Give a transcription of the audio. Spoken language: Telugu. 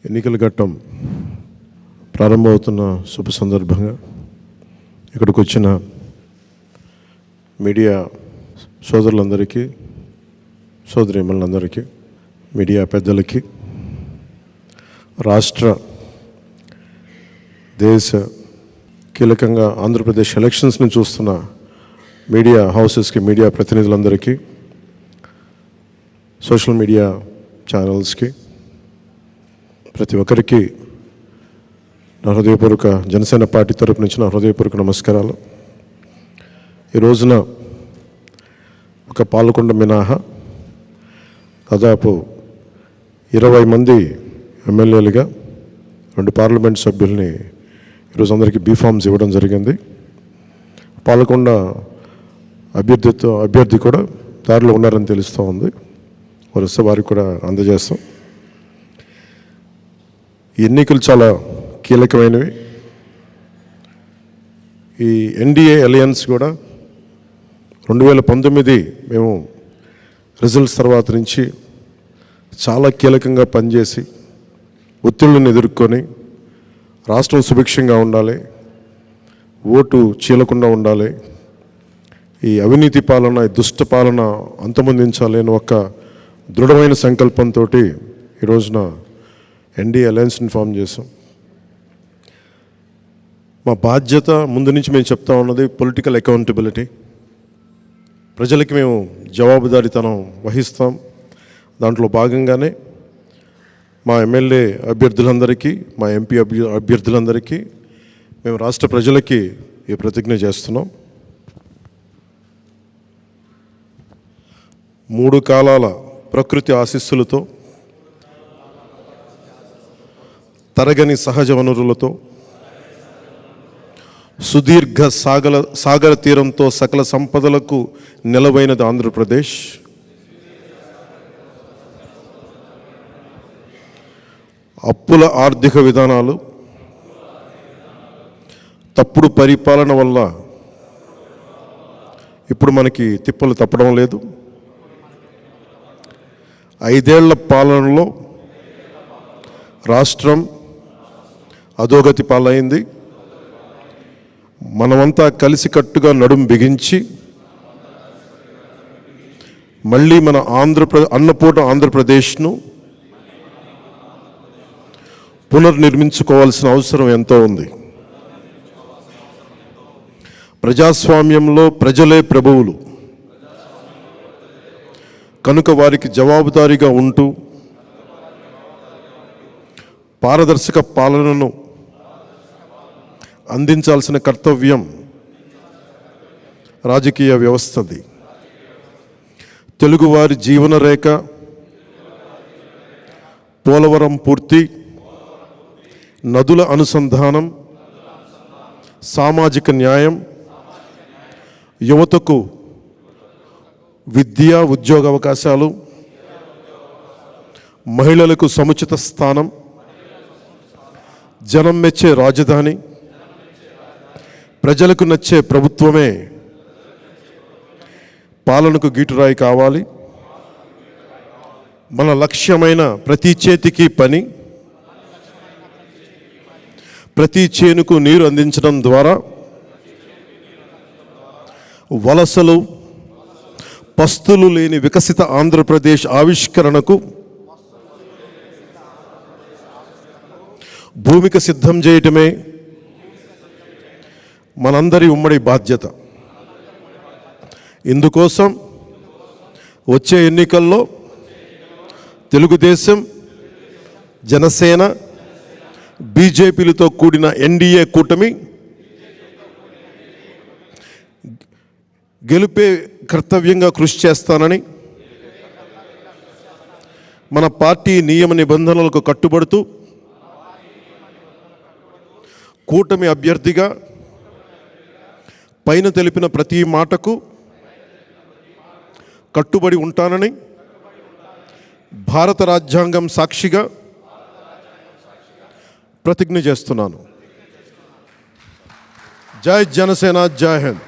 ఎన్నికల ఘట్టం ప్రారంభమవుతున్న శుభ సందర్భంగా ఇక్కడికి వచ్చిన మీడియా సోదరులందరికీ, సోదరీమణులందరికీ, మీడియా పెద్దలకి, రాష్ట్ర దేశ కీలకంగా ఆంధ్రప్రదేశ్ ఎలక్షన్స్ని చూస్తున్న మీడియా హౌసెస్కి, మీడియా ప్రతినిధులందరికీ, సోషల్ మీడియా ఛానల్స్కి, ప్రతి ఒక్కరికి నా హృదయపూర్వక జనసేన పార్టీ తరపు నుంచి నా హృదయపూర్వక నమస్కారాలు. ఈ రోజున ఒక పాలకొండ మినహా దాదాపు 20 మంది ఎమ్మెల్యేలుగా 2 పార్లమెంట్ సభ్యుల్ని ఈరోజు అందరికీ బీఫామ్స్ ఇవ్వడం జరిగింది. పాలకొండ అభ్యర్థి కూడా దారిలో ఉన్నారని తెలుస్తూ ఉంది. వరుస వారికి కూడా అందజేస్తాం. ఎన్నికలు చాలా కీలకమైనవి. ఈ ఎన్డీఏ అలయన్స్ కూడా 2019 మేము రిజల్ట్స్ తర్వాత నుంచి చాలా కీలకంగా పనిచేసి ఒత్తిళ్లను ఎదుర్కొని రాష్ట్రం సుభిక్షంగా ఉండాలి, ఓటు చీలకుండా ఉండాలి, ఈ అవినీతి పాలన, ఈ దుష్ట పాలన అంతమొందించాలి అని ఒక దృఢమైన సంకల్పంతో ఈ రోజున ఎన్డీఏ అలయన్స్ని ఫామ్ చేసాం. మా బాధ్యత ముందు నుంచి మేము చెప్తా ఉన్నది పొలిటికల్ అకౌంటబిలిటీ. ప్రజలకి మేము జవాబుదారీతనం వహిస్తాం. దాంట్లో భాగంగానే మా ఎమ్మెల్యే అభ్యర్థులందరికీ, మా ఎంపీ అభ్యర్థులందరికీ మేము రాష్ట్ర ప్రజలకి ఈ ప్రతిజ్ఞ చేస్తున్నాం. 3 కాలాల ప్రకృతి ఆశీస్సులతో, తరగని సహజ వనరులతో, సుదీర్ఘ సాగర తీరంతో సకల సంపదలకు నెలవైనది ఆంధ్రప్రదేశ్. అప్పుల ఆర్థిక విధానాలు, తప్పుడు పరిపాలన వల్ల ఇప్పుడు మనకి తిప్పలు తప్పడం లేదు. 5 ఏళ్ల పాలనలో రాష్ట్రం అధోగతి పాలైంది. మనమంతా కలిసికట్టుగా నడుం బిగించి మళ్ళీ మన అన్నపూర్ణ ఆంధ్రప్రదేశ్ను పునర్నిర్మించుకోవాల్సిన అవసరం ఎంతో ఉంది. ప్రజాస్వామ్యంలో ప్రజలే ప్రభువులు కనుక వారికి జవాబుదారీగా ఉంటూ పారదర్శక పాలనను అందించాల్సిన కర్తవ్యం రాజకీయ వ్యవస్థది. తెలుగువారి జీవన రేఖ, పోలవరం పూర్తి, నదుల అనుసంధానం, సామాజిక న్యాయం, యువతకు విద్య, ఉద్యోగ అవకాశాలు, మహిళలకు సముచిత స్థానం, జనం మెచ్చే రాజధాని, ప్రజలకు నచ్చే ప్రభుత్వమే పాలనకు గీటురాయి కావాలి. మన లక్ష్యమైన ప్రతి చేతికి పని, ప్రతి చేనుకు నీరు అందించడం ద్వారా వలసలు, పస్తులు లేని వికసిత ఆంధ్రప్రదేశ్ ఆవిష్కరణకు భూమిక సిద్ధం చేయటమే మనందరి ఉమ్మడి బాధ్యత. ఇందుకోసం వచ్చే ఎన్నికల్లో తెలుగుదేశం, జనసేన, బీజేపీలతో కూడిన ఎన్డీఏ కూటమి గెలుపే కర్తవ్యంగా కృషి చేస్తానని, మన పార్టీ నియమ నిబంధనలకు కట్టుబడుతూ కూటమి అభ్యర్థిగా పైన తెలిపిన ప్రతి మాటకు కట్టుబడి ఉంటానని భారత రాజ్యాంగం సాక్షిగా ప్రతిజ్ఞ చేస్తున్నాను. జై జనసేన, జై హింద్.